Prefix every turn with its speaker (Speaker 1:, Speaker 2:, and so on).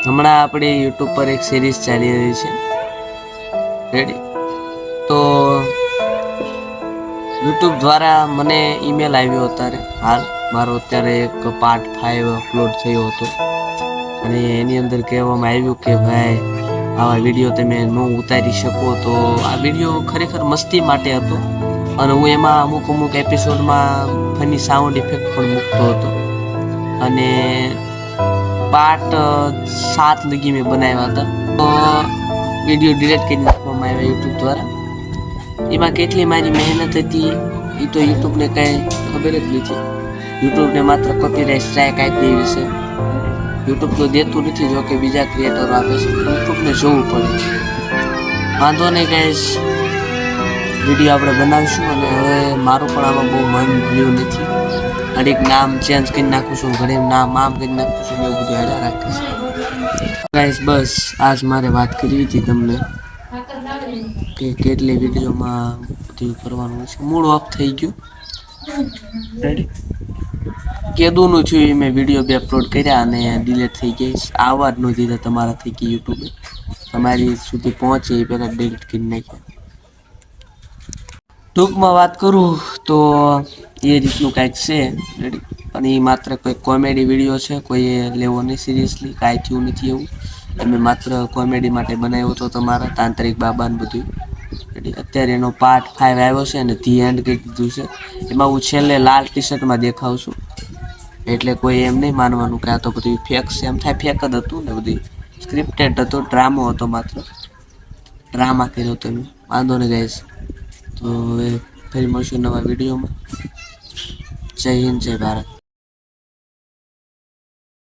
Speaker 1: હમણાં આપણે યુટ્યુબ પર એક સિરીઝ ચાલી રહી છે, રેડી? તો યુટ્યુબ દ્વારા મને ઈમેલ આવ્યો અત્યારે હાલ મારો અત્યારે એક પાર્ટ 5 અપલોડ થયો હતો અને એની અંદર કહેવામાં આવ્યું કે ભાઈ આવા વિડીયો તમે ન ઉતારી શકો. તો આ વિડીયો ખરેખર મસ્તી માટે હતો અને હું એમાં અમુક એપિસોડમાં ફની સાઉન્ડ ઇફેક્ટ પણ મૂકતો હતો અને પાર્ટ 7 લગી મેં બનાવ્યા હતા. તો વિડીયો ડિલીટ કરી નાખવામાં આવ્યા યુટ્યુબ દ્વારા. એમાં કેટલી મારી મહેનત હતી એ તો યુટ્યુબને કાંઈ ખબર જ નથી. યુટ્યુબને માત્ર કોપીરાઇટ સ્ટ્રાઇક આપી દેવી છે. યુટ્યુબ તો દેતું નથી, જો કે બીજા ક્રિએટરો આપે છે. યુટ્યુબને જોવું પડે. વાંધો નહીં ગાઈસ, વિડીયો આપણે બનાવીશું અને હવે મારું પણ આમાં બહુ મન રહ્યું નથી. ઘડીક નામ ચેન્જ કરી નાખું છું, ઘડીક નામ આમ કરી નાખું છું, એવું બધું હેડા રાખીશ. ગાઈસ બસ આજ મારે વાત કરવી હતી તમને કે કેટલી વિડીયોમાં બધું કરવાનું છે. મૂડ ઓફ થઈ ગયું, રેડી? કેદુંનું થયું એ મેં વિડીયો બે અપલોડ કર્યા અને ડિલીટ થઈ ગઈ. આવવા જ ન દીધા તમારાથી કે યુટ્યુબે તમારી સુધી પહોંચે એ પહેલાં ડિલીટ કરી નાખ્યા. ટૂંકમાં વાત કરું તો એ રીતનું કાંઈક છે, રેડી? પણ એ માત્ર કોઈ કોમેડી વિડીયો છે, કોઈએ લેવો નહીં સિરિયસલી, કાંઈ થયું નથી એવું. અમે માત્ર કોમેડી માટે બનાવ્યો હતો તમારા તાંત્રિક બાબાને બધું, રેડી? અત્યારે એનો પાર્ટ 5 આવ્યો છે અને ધી એન્ડ કરી દીધું છે. એમાં હું છેલ્લે લાલ ટી શર્ટમાં દેખાઉં છું, એટલે કોઈ એમ નહીં માનવાનું કે આ તો બધું ફેક છે. એમ થાય ફેક જ હતું ને, બધી સ્ક્રિપ્ટેડ હતો, ડ્રામો હતો, માત્ર ડ્રામા કર્યો હતો એમ. વાંધો નહીં ગાઈસ, તો હવે ફરી મળશું નવા વિડીયોમાં. જય હિન્દ, જય ભારત.